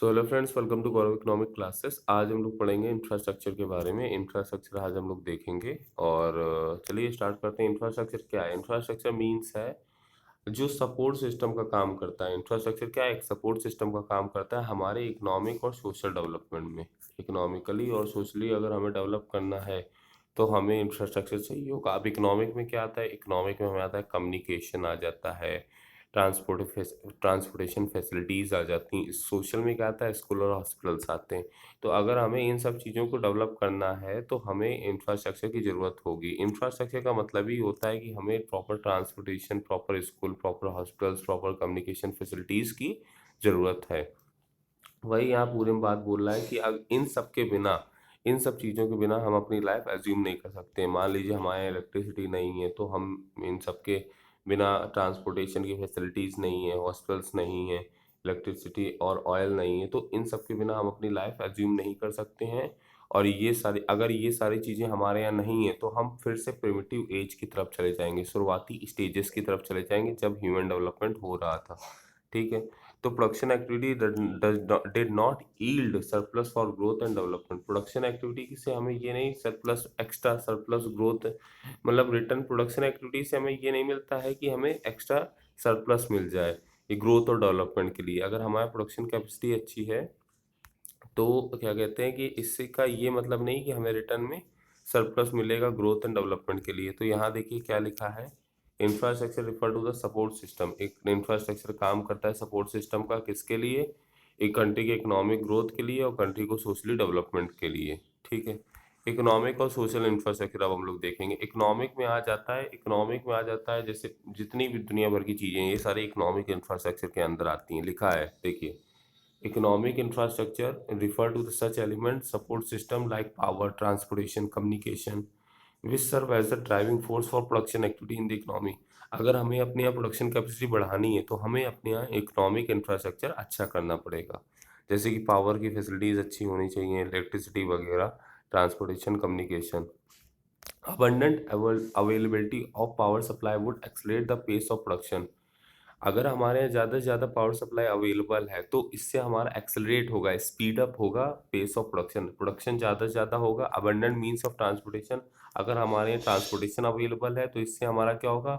So hello friends, welcome to Gaurav economic classes. आज हम लोग पढ़ेंगे इंफ्रास्ट्रक्चर के बारे में। इंफ्रास्ट्रक्चर आज हम लोग देखेंगे और चलिए स्टार्ट करते हैं। इंफ्रास्ट्रक्चर क्या है? इंफ्रास्ट्रक्चर मींस है जो सपोर्ट सिस्टम का काम करता है। इंफ्रास्ट्रक्चर क्या है? एक सपोर्ट सिस्टम का काम करता है हमारे इकोनॉमिक और सोशल डेवलपमेंट में। इकोनॉमिकली और सोशली अगर हमें डेवलप करना है तो हमें इंफ्रास्ट्रक्चर चाहिए होगा। अब इकोनॉमिक में क्या आता है? इकोनॉमिक में हमें आता है कम्युनिकेशन आ जाता है, ट्रांसपोर्टेशन फैसिलिटीज़ आ जाती हैं। सोशल में क्या आता है? स्कूल और हॉस्पिटल्स आते हैं। तो अगर हमें इन सब चीज़ों को डेवलप करना है तो हमें इंफ्रास्ट्रक्चर की ज़रूरत होगी। इंफ्रास्ट्रक्चर का मतलब ही होता है कि हमें proper transportation, proper school, proper hospitals, proper communication facilities की ज़रूरत है। वही यहाँ पूरे में बात बोल रहा है कि अब इन सब के बिना, इन सब चीज़ों के बिना हम अपनी लाइफ एज्यूम नहीं कर सकते। मान लीजिए हमारे यहाँ इलेक्ट्रिसिटी नहीं है तो हम इन सब के बिना, ट्रांसपोर्टेशन की फैसिलिटीज़ नहीं है, हॉस्पिटल्स नहीं है, इलेक्ट्रिसिटी और ऑयल नहीं है, तो इन सब के बिना हम अपनी लाइफ एज्यूम नहीं कर सकते हैं। और ये सारी, अगर ये सारी चीज़ें हमारे यहाँ नहीं है तो हम फिर से प्रिमिटिव एज की तरफ चले जाएंगे, शुरुआती स्टेजेस की तरफ चले जाएंगे जब ह्यूमन डेवलपमेंट हो रहा था। ठीक है। तो production activity did not yield surplus for growth and development. Production activity से हमें ये नहीं, सरप्लस, एक्स्ट्रा सरप्लस ग्रोथ, मतलब रिटर्न प्रोडक्शन एक्टिविटी से हमें ये नहीं मिलता है कि हमें एक्स्ट्रा सरप्लस मिल जाए ये ग्रोथ और डेवलपमेंट के लिए। अगर हमारा प्रोडक्शन कैपेसिटी अच्छी है तो क्या कहते हैं कि इससे का ये मतलब नहीं कि हमें रिटर्न में सरप्लस मिलेगा ग्रोथ एंड डेवलपमेंट के लिए। तो यहाँ देखिए क्या लिखा है, infrastructure refer to the support system. एक इंफ्रास्ट्रक्चर काम करता है सपोर्ट सिस्टम का, किसके लिए? एक कंट्री के इकोनॉमिक ग्रोथ के लिए और कंट्री को सोशली डेवलपमेंट के लिए। ठीक है। इकोनॉमिक और सोशल इंफ्रास्ट्रक्चर अब हम लोग देखेंगे। इकोनॉमिक में आ जाता है, इकोनॉमिक में आ जाता है जैसे जितनी भी दुनिया भर की चीज़ें हैं ये सारी इकोनॉमिक इंफ्रास्ट्रक्चर के अंदर आती हैं। लिखा है देखिए, economic infrastructure refer to the such elements support system like power, transportation, communication which serve as the driving force for production activity in the economy। अगर हमें अपने यहाँ प्रोडक्शन कैपेसिटी बढ़ानी है तो हमें अपने यहाँ इकोनॉमिक इंफ्रास्ट्रक्चर अच्छा करना पड़ेगा। जैसे कि पावर की फैसिलिटीज़ अच्छी होनी चाहिए, इलेक्ट्रिसिटी वगैरह, transportation, communication. abundant availability of power supply would accelerate the pace of production। अगर हमारे यहाँ ज़्यादा से ज़्यादा पावर सप्लाई अवेलेबल है तो इससे हमारा एक्सेलरेट होगा, स्पीड अप होगा पेस ऑफ प्रोडक्शन। प्रोडक्शन ज़्यादा से ज़्यादा होगा। अबंडेंट मीन्स ऑफ ट्रांसपोर्टेशन, अगर हमारे यहाँ ट्रांसपोर्टेशन अवेलेबल है तो इससे हमारा क्या होगा?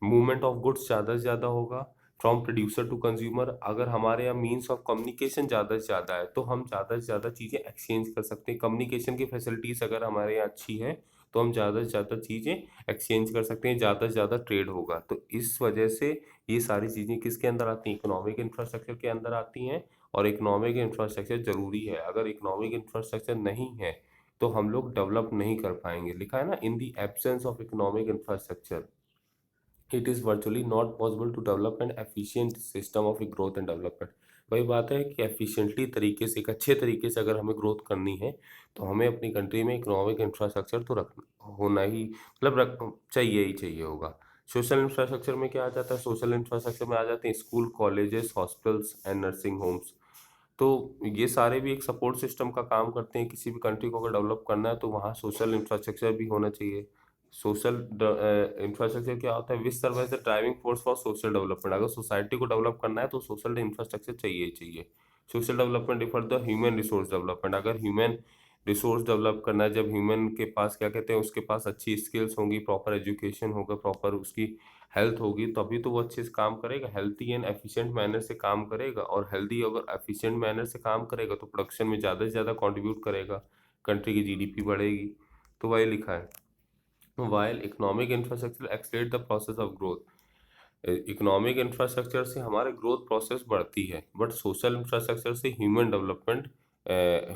मूवमेंट ऑफ गुड्स ज़्यादा से ज़्यादा होगा फ्रॉम प्रोड्यूसर टू कंज्यूमर। अगर हमारे यहाँ मीन्स ऑफ कम्युनिकेशन ज़्यादा से ज़्यादा है तो हम ज़्यादा से ज़्यादा चीज़ें एक्सचेंज कर सकते हैं। कम्युनिकेशन की फैसिलिटीज़ अगर हमारे यहाँ अच्छी है तो हम ज़्यादा से ज़्यादा चीज़ें एक्सचेंज कर सकते हैं, ज़्यादा से ज़्यादा ट्रेड होगा। तो इस वजह से ये सारी चीज़ें किसके अंदर आती हैं? इकोनॉमिक इंफ्रास्ट्रक्चर के अंदर आती हैं। और इकोनॉमिक इंफ्रास्ट्रक्चर ज़रूरी है। अगर इकोनॉमिक इंफ्रास्ट्रक्चर नहीं है तो हम लोग डेवलप नहीं कर पाएंगे। लिखा है ना, in the absence of economic infrastructure it is virtually not possible to develop an efficient system of growth and development. वही बात है कि एफिशिएंटली तरीके से, एक अच्छे तरीके से अगर हमें ग्रोथ करनी है तो हमें अपनी कंट्री में इकोनॉमिक इंफ्रास्ट्रक्चर तो रख होना ही, मतलब रख चाहिए ही चाहिए होगा। सोशल इंफ्रास्ट्रक्चर में क्या आ जाता है? सोशल इंफ्रास्ट्रक्चर में आ जाते हैं school, colleges, hospitals and nursing homes. तो ये सारे भी एक सपोर्ट सिस्टम का काम करते हैं। किसी भी कंट्री को अगर डेवलप करना है तो वहाँ सोशल इंफ्रास्ट्रक्चर भी होना चाहिए। सोशल इंफ्रास्ट्रक्चर क्या होता है? Which serve as the driving force for social development. अगर सोसाइटी को डेवलप करना है तो सोशल इंफ्रास्ट्रक्चर चाहिए ही चाहिए। Social development refer the human resource development. अगर ह्यूमन रिसोर्स डेवलप करना है, जब ह्यूमन के पास क्या कहते हैं, उसके पास अच्छी स्किल्स होंगी, प्रॉपर एजुकेशन होगा, प्रॉपर उसकी हेल्थ होगी, तभी तो वो अच्छे से काम करेगा, हेल्थी एंड एफिशिएंट मैनर से काम करेगा। और हेल्दी अगर एफिशिएंट मैनर से काम करेगा तो प्रोडक्शन में ज़्यादा से ज़्यादा कंट्रीब्यूट करेगा, कंट्री की जीडीपी बढ़ेगी। तो वही लिखा है, while economic infrastructure accelerate the process of growth. Economic infrastructure से हमारे ग्रोथ प्रोसेस बढ़ती है, बट सोशल इंफ्रास्ट्रक्चर से ह्यूमन डेवलपमेंट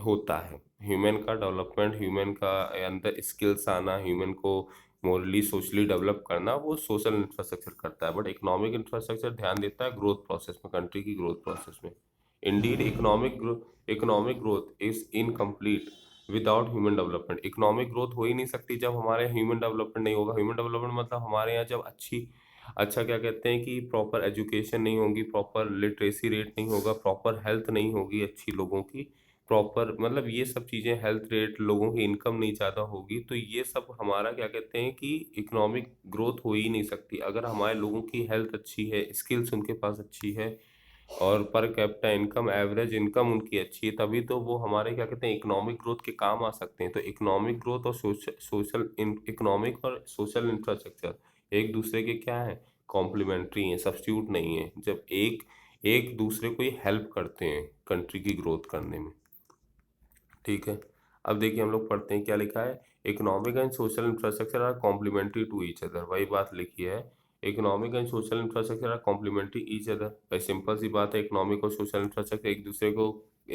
होता है। ह्यूमन का डेवलपमेंट, ह्यूमन का अंदर स्किल्स आना, ह्यूमन को मोरली सोशली डेवलप करना, वो सोशल इंफ्रास्ट्रक्चर करता है। बट इकोनॉमिक इंफ्रास्ट्रक्चर ध्यान देता है ग्रोथ प्रोसेस में, कंट्री की ग्रोथ प्रोसेस में। Indeed economic growth is incomplete without human development. Economic growth हो ही नहीं सकती जब हमारे ह्यूमन डेवलपमेंट नहीं होगा। ह्यूमन डेवलपमेंट मतलब हमारे यहाँ जब अच्छा क्या कहते हैं कि प्रॉपर एजुकेशन नहीं होगी, प्रॉपर लिटरेसी रेट नहीं होगा, प्रॉपर हेल्थ नहीं होगी अच्छी लोगों की, प्रॉपर मतलब ये सब चीज़ें, हेल्थ रेट, लोगों की इनकम नहीं ज़्यादा होगी, तो ये सब हमारा क्या कहते हैं कि इकोनॉमिक ग्रोथ हो ही नहीं सकती। अगर हमारे लोगों की हेल्थ अच्छी है, स्किल्स उनके पास अच्छी है, और per capita income, average income उनकी अच्छी है, तभी तो वो हमारे क्या कहते हैं इकोनॉमिक ग्रोथ के काम आ सकते हैं। तो इकोनॉमिक ग्रोथ और सोशल इकोनॉमिक और सोशल इंफ्रास्ट्रक्चर एक दूसरे के क्या है, कॉम्प्लीमेंट्री हैं, सब्स्टिट्यूट नहीं है। जब एक एक दूसरे को ये हेल्प करते हैं कंट्री की ग्रोथ करने में। ठीक है, अब देखिए हम लोग पढ़ते हैं क्या लिखा है, economic and social infrastructure are complementary to each other. वही बात लिखी है, economic and social infrastructure are complementary each other. भाई सिंपल सी बात है, इकोनॉमिक और सोशल इंफ्रास्ट्रक्चर एक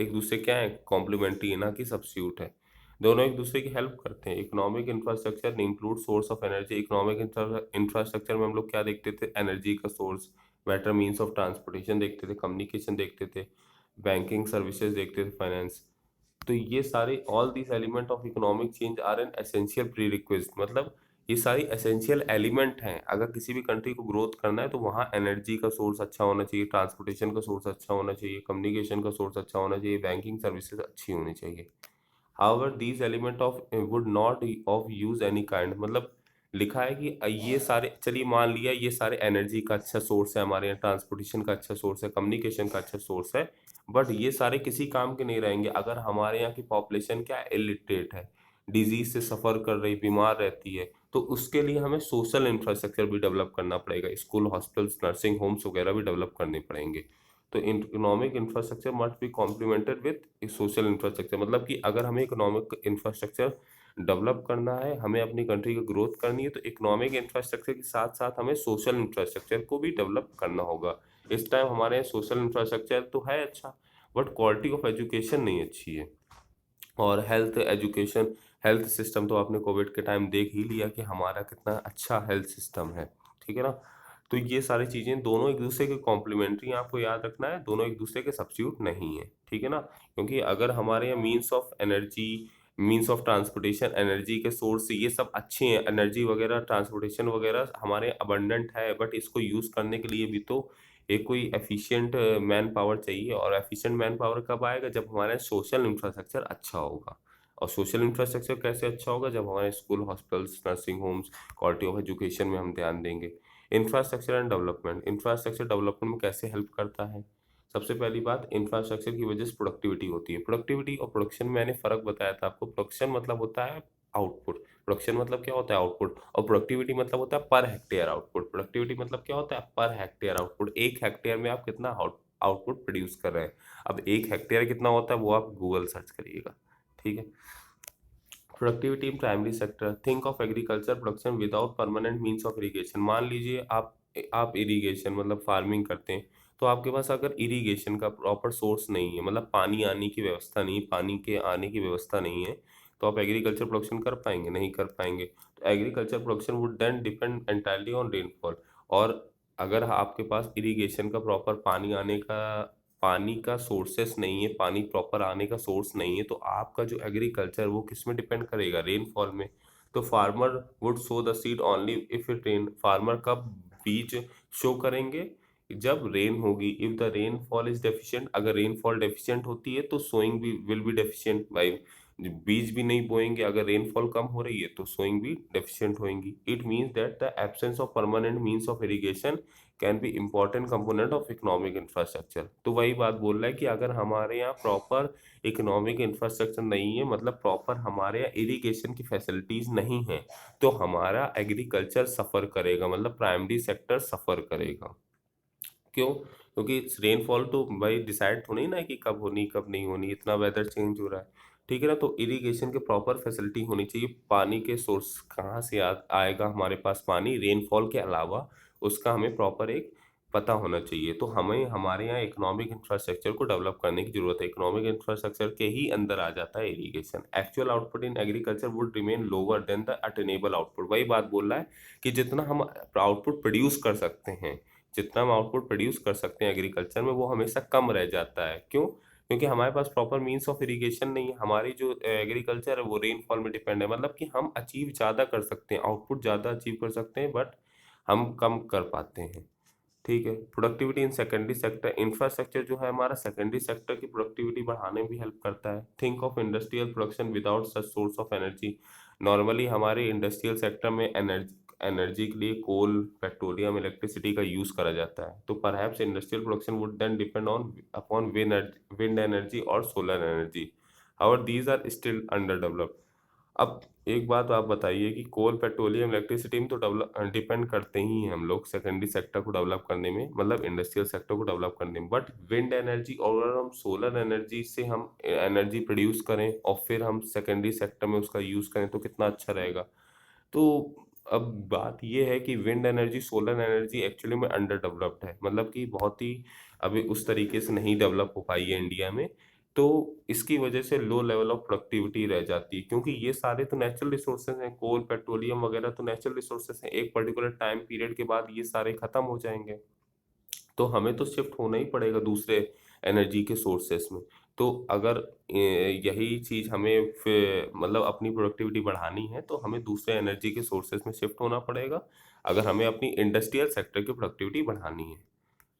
दूसरे क्या है, कॉम्प्लीमेंट्री है, ना कि सब्स्टिट्यूट है। दोनों एक दूसरे की हेल्प करते हैं। Economic infrastructure include source of energy. Economic infrastructure में हम लोग क्या देखते थे, एनर्जी का source, better means of transportation देखते थे, कम्युनिकेशन देखते थे, बैंकिंग सर्विसेज देखते थे, फाइनेंस। तो ये सारे all this element of economic change are an essential prerequisite. मतलब ये सारी एसेंशियल एलिमेंट हैं। अगर किसी भी कंट्री को ग्रोथ करना है तो वहाँ एनर्जी का सोर्स अच्छा होना चाहिए, ट्रांसपोर्टेशन का सोर्स अच्छा होना चाहिए, कम्युनिकेशन का सोर्स अच्छा होना चाहिए, बैंकिंग सर्विसेज अच्छी होनी चाहिए। However these element of would not of use any kind. मतलब लिखा है कि ये सारे, चलिए मान लिया ये सारे एनर्जी का अच्छा सोर्स है हमारे यहाँ, ट्रांसपोर्टेशन का अच्छा सोर्स है, कम्युनिकेशन का अच्छा सोर्स है, बट ये सारे किसी काम के नहीं रहेंगे अगर हमारे यहाँ की पॉपुलेशन क्या है, इलिटरेट है, डिजीज से सफ़र कर रही, बीमार रहती है। तो उसके लिए हमें सोशल इंफ्रास्ट्रक्चर भी डेवलप करना पड़ेगा, स्कूल, हॉस्पिटल्स, नर्सिंग होम्स वगैरह भी डेवलप करने पड़ेंगे। तो economic infrastructure must be complimented with social infrastructure. मतलब कि अगर हमें इकोनॉमिक इंफ्रास्ट्रक्चर डेवलप करना है, हमें अपनी कंट्री की ग्रोथ करनी है, तो इकोनॉमिक इंफ्रास्ट्रक्चर के साथ साथ हमें सोशल इंफ्रास्ट्रक्चर को भी डेवलप करना होगा। इस टाइम हमारे यहाँ सोशल इंफ्रास्ट्रक्चर तो है अच्छा, बट क्वालिटी ऑफ एजुकेशन नहीं अच्छी है। और हेल्थ सिस्टम तो आपने कोविड के टाइम देख ही लिया कि हमारा कितना अच्छा हेल्थ सिस्टम है। ठीक है ना, तो ये सारी चीज़ें दोनों एक दूसरे के कॉम्प्लीमेंट्री, आपको याद रखना है, दोनों एक दूसरे के सब्स्टिट्यूट नहीं है। ठीक है ना, क्योंकि अगर हमारे यहाँ means of energy, means of transportation, energy के सोर्स ये सब अच्छे हैं, एनर्जी वगैरह, ट्रांसपोर्टेशन वगैरह हमारे अबंडेंट है, बट इसको यूज़ करने के लिए भी तो एक कोई एफिशिएंट मैन पावर चाहिए। और एफिशिएंट मैन पावर कब आएगा, जब हमारे सोशल इंफ्रास्ट्रक्चर अच्छा होगा। और सोशल इंफ्रास्ट्रक्चर कैसे अच्छा होगा, जब हमारे school, hospitals, nursing homes, quality of education में हम ध्यान देंगे। Infrastructure and development, infrastructure development में कैसे हेल्प करता है। सबसे पहली बात, इंफ्रास्ट्रक्चर की वजह से प्रोडक्टिविटी होती है। प्रोडक्टिविटी और प्रोडक्शन में मैंने फ़र्क बताया था आपको। प्रोडक्शन मतलब होता है आउटपुट, प्रोडक्शन मतलब क्या होता है, आउटपुट। और प्रोडक्टिविटी मतलब होता है पर हेक्टेयर आउटपुट। प्रोडक्टिविटी मतलब क्या होता है, पर हेक्टेयर आउटपुट। एक हेक्टेयर में आप कितना आउटपुट प्रोड्यूस कर रहे हैं। अब एक हेक्टेयर कितना होता है वो आप गूगल सर्च करिएगा। ठीक है, productivity in primary sector, think of agriculture production without permanent means of irrigation. मान लीजिए आप इरिगेशन मतलब फार्मिंग करते हैं, तो आपके पास अगर इरिगेशन का प्रॉपर सोर्स नहीं है, मतलब पानी आने की व्यवस्था नहीं, पानी के आने की व्यवस्था नहीं है, तो आप एग्रीकल्चर प्रोडक्शन कर पाएंगे, नहीं कर पाएंगे। तो agriculture production would then depend entirely on rainfall. और अगर आपके पास इरिगेशन का प्रॉपर पानी का सोर्सेस नहीं है, पानी प्रॉपर आने का सोर्स नहीं है, तो आपका जो एग्रीकल्चर वो किस में डिपेंड करेगा, रेनफॉल में। तो farmer would so the seed only if it rain. Farmer कब बीज शो करेंगे, जब रेन होगी। If the rainfall is deficient, अगर रेनफॉल डेफिशिएंट होती है तो सोइंग भी विल बी डेफिशिएंट। भाई बीज भी नहीं बोएंगे, अगर रेनफॉल कम हो रही है तो सोइंग भी डेफिशिएंट होएंगी। It means that the absence of permanent means of irrigation can be important component of economic infrastructure. तो वही बात बोल रहा है कि अगर हमारे यहाँ प्रॉपर इकोनॉमिक इंफ्रास्ट्रक्चर नहीं है, मतलब प्रॉपर हमारे यहाँ इरिगेशन की फैसिलिटीज नहीं है, तो हमारा एग्रीकल्चर सफ़र करेगा, मतलब प्राइमरी सेक्टर सफ़र करेगा। क्यों, क्योंकि रेनफॉल तो भाई डिसाइड तो नहीं ना कि कब होनी कब नहीं होनी, इतना वेदर चेंज हो रहा है। ठीक है ना, तो इरिगेशन के प्रॉपर फैसिलिटी होनी चाहिए। पानी के सोर्स कहाँ से आएगा हमारे पास पानी, रेनफॉल के अलावा उसका हमें प्रॉपर एक पता होना चाहिए। तो हमें हमारे यहाँ इकोनॉमिक इंफ्रास्ट्रक्चर को डेवलप करने की जरूरत है। इकोनॉमिक इंफ्रास्ट्रक्चर के ही अंदर आ जाता है irrigation. Actual output in agriculture would remain lower than the attainable output. वही बात बोल रहा है कि जितना हम आउटपुट प्रोड्यूस कर सकते हैं, जितना हम आउटपुट प्रोड्यूस कर सकते हैं एग्रीकल्चर में, वो हमेशा कम रह जाता है। क्यों, क्योंकि हमारे पास प्रॉपर मीन्स ऑफ इरिगेशन नहीं है। हमारी जो एग्रीकल्चर है वो रेनफॉल में डिपेंड है। मतलब कि हम अचीव ज़्यादा कर सकते हैं, आउटपुट ज़्यादा अचीव कर सकते हैं, बट हम कम कर पाते हैं। ठीक है, productivity in secondary sector, infrastructure जो है हमारा सेकेंडरी सेक्टर की प्रोडक्टिविटी बढ़ाने में भी हेल्प करता है। Think of industrial production without such source of energy. Normally हमारे इंडस्ट्रियल सेक्टर में एनर्जी के लिए कोल, पेट्रोलियम, इलेक्ट्रिसिटी का यूज़ करा जाता है, तो perhaps industrial production would then depend on upon wind energy और solar energy. However these are still under developed. अब एक बात आप बताइए कि कोल, पेट्रोलियम, इलेक्ट्रिसिटी में तो डेवलप डिपेंड करते ही हैं हम लोग सेकेंडरी सेक्टर को डेवलप करने में, मतलब इंडस्ट्रियल सेक्टर को डेवलप करने में, बट विंड एनर्जी और अगर हम सोलर एनर्जी से हम एनर्जी प्रोड्यूस करें और फिर हम सेकेंडरी सेक्टर में उसका यूज़ करें तो कितना अच्छा रहेगा। तो अब बात ये है कि wind energy, solar energy actually में अंडर डेवलप्ड है, मतलब कि बहुत ही अभी उस तरीके से नहीं डेवलप हो पाई है इंडिया में। तो इसकी वजह से लो लेवल ऑफ प्रोडक्टिविटी रह जाती है, क्योंकि ये सारे तो नेचुरल रिसोर्सेज हैं, कोल, पेट्रोलियम वगैरह तो नेचुरल रिसोर्सेज हैं, एक पर्टिकुलर टाइम पीरियड के बाद ये सारे खत्म हो जाएंगे। तो हमें तो शिफ्ट होना ही पड़ेगा दूसरे एनर्जी के सोर्सेस में। तो अगर यही चीज़ हमें फिर मतलब अपनी प्रोडक्टिविटी बढ़ानी है तो हमें दूसरे एनर्जी के सोर्सेस में शिफ्ट होना पड़ेगा, अगर हमें अपनी इंडस्ट्रियल सेक्टर की प्रोडक्टिविटी बढ़ानी है।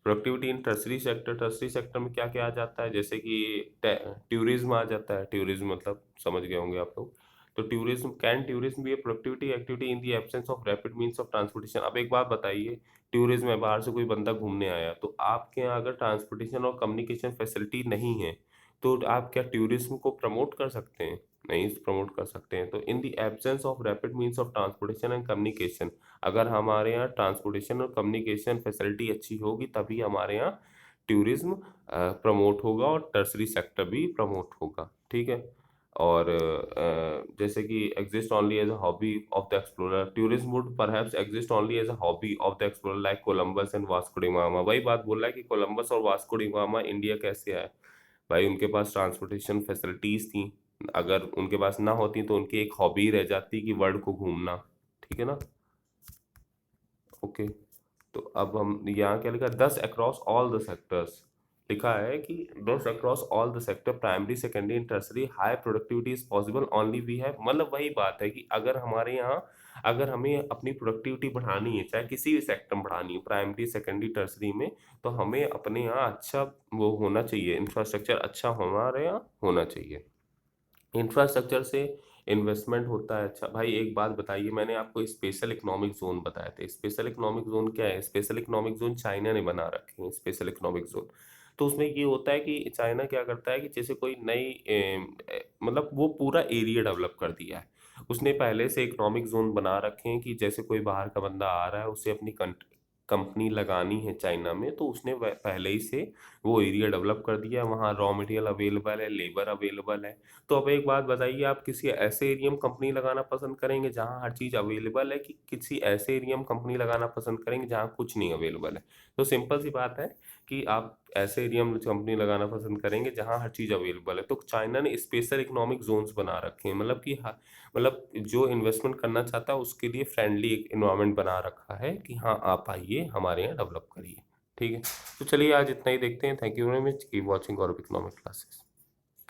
प्रोडक्टिविटी इन टर्सरी सेक्टर में क्या क्या आ जाता है, जैसे कि टूरिज्म आ जाता है। टूरिज्म मतलब समझ गए होंगे आप लोग। तो टूरिज्म भी a productivity activity in the absence of rapid means of transportation. अब एक बात बताइए, टूरिज्म है, बाहर से कोई बंदा घूमने आया, तो आपके यहाँ अगर ट्रांसपोर्टेशन और कम्युनिकेशन फैसिलिटी नहीं है तो आप क्या टूरिज्म को प्रमोट कर सकते हैं? नहीं प्रमोट कर सकते हैं। तो इन the absence of rapid means of transportation and communication, अगर हमारे यहाँ ट्रांसपोर्टेशन और कम्युनिकेशन फैसिलिटी अच्छी होगी तभी हमारे यहाँ टूरिज्म प्रमोट होगा और टर्सरी सेक्टर भी प्रमोट होगा। ठीक है। और जैसे कि exist only as a hobby of the explorer, tourism would perhaps exist only as a hobby of the explorer like Columbus and Vasco da Gama. वही बात बोल रहा है कि कोलंबस और वास्को डी गामा इंडिया कैसे आए? भाई उनके पास ट्रांसपोर्टेशन फैसिलिटीज थी, अगर उनके पास ना होती तो उनकी एक हॉबी रह जाती कि वर्ल्ड को घूमना। ठीक है ना। ओके। तो अब हम यहाँ क्या लिखा, दस अक्रॉस ऑल द सेक्टर्स, लिखा है कि thus across all the sector primary, secondary and tertiary high productivity is possible only we have, मतलब वही बात है कि अगर हमारे यहाँ, अगर हमें अपनी प्रोडक्टिविटी बढ़ानी है, चाहे किसी भी सेक्टर में बढ़ानी है, प्राइमरी, सेकेंडरी, टर्सरी में, तो हमें अपने यहाँ अच्छा वो होना चाहिए, इंफ्रास्ट्रक्चर अच्छा हमारे यहाँ होना चाहिए। इंफ्रास्ट्रक्चर से इन्वेस्टमेंट होता है। अच्छा भाई एक बात बताइए, मैंने आपको स्पेशल इकोनॉमिक जोन बताया था, स्पेशल इकोनॉमिक जोन क्या है? स्पेशल इकोनॉमिक जोन चाइना ने बना रखे हैं स्पेशल इकोनॉमिक जोन। तो उसमें ये होता है कि चाइना क्या करता है कि जैसे कोई नई मतलब वो पूरा एरिया डेवलप कर दिया है, उसने पहले से इकोनॉमिक जोन बना रखे हैं कि जैसे कोई बाहर का बंदा आ रहा है, उसे अपनी कंपनी लगानी है चाइना में, तो उसने पहले ही से वो एरिया डेवलप कर दिया है, वहाँ रॉ मटेरियल अवेलेबल है, लेबर अवेलेबल है। तो अब एक बात बताइए, आप किसी ऐसे एरिया में कंपनी लगाना पसंद करेंगे जहाँ हर चीज़ अवेलेबल है, कि किसी ऐसे एरिया में कंपनी लगाना पसंद करेंगे जहाँ कुछ नहीं अवेलेबल है? तो सिंपल सी बात है कि आप ऐसे एरिया में कंपनी लगाना पसंद करेंगे जहाँ हर चीज़ अवेलेबल है। तो चाइना ने स्पेशल इकोनॉमिक जोन्स बना रखे हैं, मतलब कि मतलब जो इन्वेस्टमेंट करना चाहता है उसके लिए फ्रेंडली एक इन्वायरमेंट बना रखा है कि हाँ आप आइए हमारे यहाँ डेवलप करिए। ठीक है। तो चलिए आज इतना ही देखते हैं। Thank you very much, keep watching Gaurav economic classes.